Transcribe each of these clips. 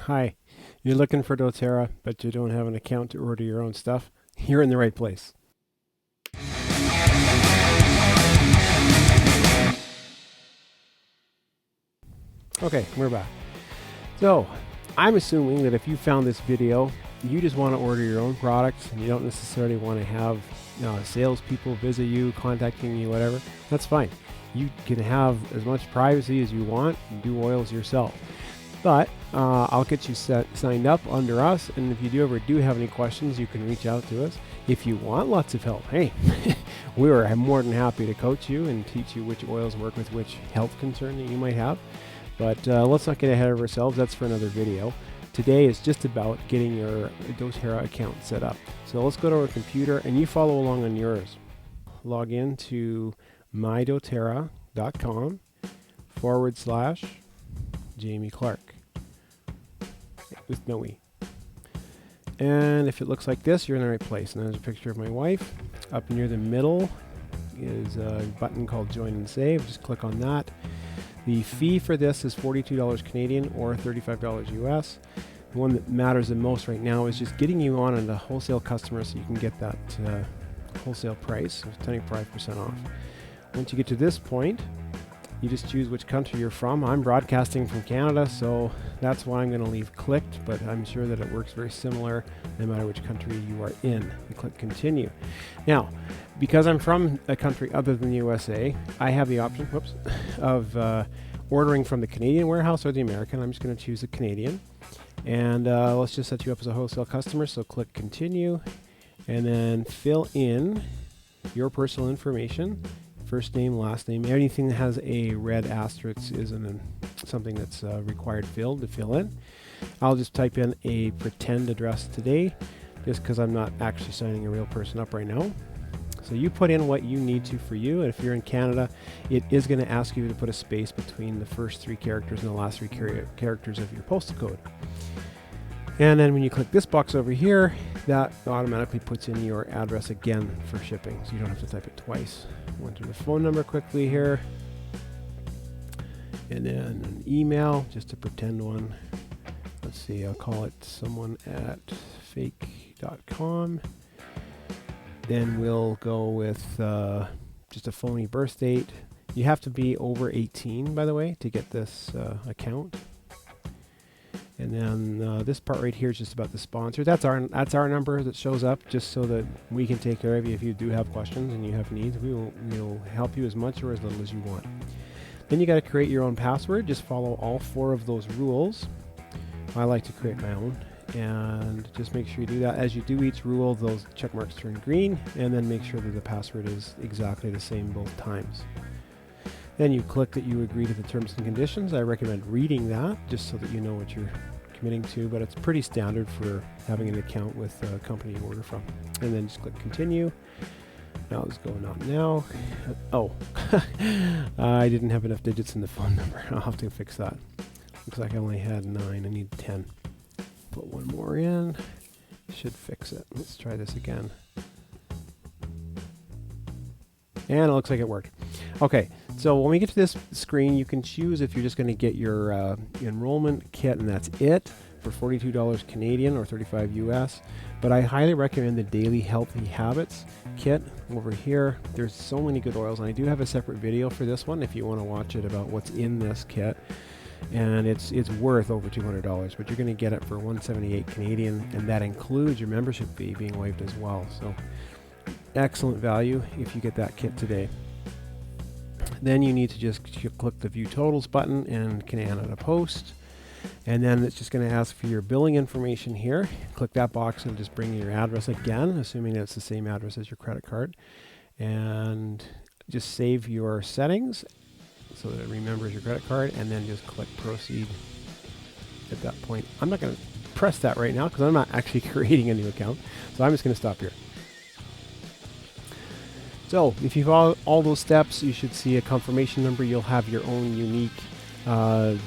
Hi, you're looking for Doterra, but you don't have an account to order your own stuff? You're in the right place. Okay, we're back. So, I'm assuming that if you found this video, you just want to order your own products and you don't necessarily want to have salespeople visit you, contacting you, whatever. That's fine. You can have as much privacy as you want and do oils yourself. But I'll get you signed up under us, and if you do have any questions, you can reach out to us. If you want lots of help, hey, we are more than happy to coach you and teach you which oils work with which health concern that you might have. But let's not get ahead of ourselves. That's for another video. Today is just about getting your Doterra account set up. So let's go to our computer, and you follow along on yours. Log in to mydoterra.com/Jamie Clark with no E. And if it looks like this, you're in the right place. And there's a picture of my wife. Up near the middle is a button called Join and Save. Just click on that. The fee for this is $42 Canadian or $35 US. The one that matters the most right now is just getting you on the wholesale customer so you can get that wholesale price of 25% off. Once you get to this point, you just choose which country you're from. I'm broadcasting from Canada, so that's why I'm going to leave clicked, but I'm sure that it works very similar no matter which country you are in. You click continue. Now, because I'm from a country other than the USA, I have the option of ordering from the Canadian warehouse or the American. I'm just going to choose the Canadian. And let's just set you up as a wholesale customer, so click continue, and then fill in your personal information. First name, last name, anything that has a red asterisk is something that's required field to fill in. I'll just type in a pretend address today, just because I'm not actually signing a real person up right now. So you put in what you need to for you, and if you're in Canada, it is going to ask you to put a space between the first 3 characters and the last 3 characters of your postal code. And then when you click this box over here, that automatically puts in your address again for shipping, so you don't have to type it twice. Enter the phone number quickly here, and then an email, just a pretend one. Let's see, I'll call it someone@fake.com. Then we'll go with just a phony birth date. You have to be over 18, by the way, to get this account. And then this part right here is just about the sponsor. That's our number that shows up, just so that we can take care of you if you do have questions and you have needs. We'll help you as much or as little as you want. Then you got to create your own password. Just follow all 4 of those rules. I like to create my own, and just make sure you do that. As you do each rule, those check marks turn green, and then make sure that the password is exactly the same both times. Then you click that you agree to the terms and conditions. I recommend reading that just so that you know what you're committing to, but it's pretty standard for having an account with a company you order from. And then just click continue. Now let's go not now. Oh, I didn't have enough digits in the phone number. I'll have to fix that. Looks like I only had 9. I need 10. Put one more in. Should fix it. Let's try this again. And it looks like it worked. Okay, so when we get to this screen, you can choose if you're just going to get your enrollment kit, and that's it, for $42 Canadian or $35 US. But I highly recommend the Daily Healthy Habits kit over here. There's so many good oils, and I do have a separate video for this one if you want to watch it about what's in this kit. And it's worth over $200, but you're going to get it for $178 Canadian, and that includes your membership fee being waived as well. So excellent value if you get that kit today. Then you need to just click the View Totals button and Canada Post. And then it's just going to ask for your billing information here. Click that box and just bring your address again, assuming that it's the same address as your credit card. And just save your settings so that it remembers your credit card, and then just click Proceed at that point. I'm not going to press that right now because I'm not actually creating a new account. So I'm just going to stop here. So if you follow all those steps, you should see a confirmation number. You'll have your own unique, I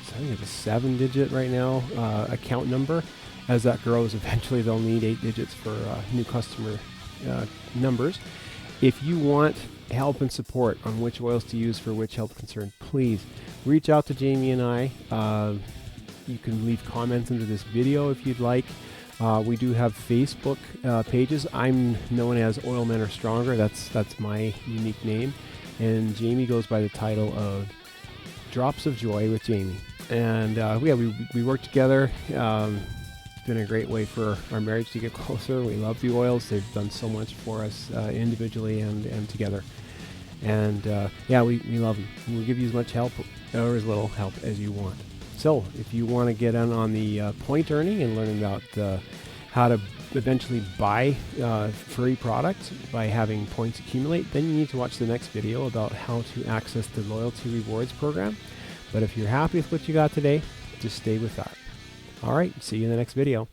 think it's a 7-digit right now, account number. As that grows, eventually they'll need 8 digits for new customer numbers. If you want help and support on which oils to use for which health concern, please reach out to Jamie and I. You can leave comments under this video if you'd like. We do have Facebook pages. I'm known as Oil Men Are Stronger. That's my unique name. And Jamie goes by the title of Drops of Joy with Jamie. And we work together. It's been a great way for our marriage to get closer. We love the oils. They've done so much for us individually and together. And we love them. We'll give you as much help or as little help as you want. So if you want to get in on the point earning and learn about how to eventually buy furry products by having points accumulate, then you need to watch the next video about how to access the loyalty rewards program. But if you're happy with what you got today, just stay with that. All right, see you in the next video.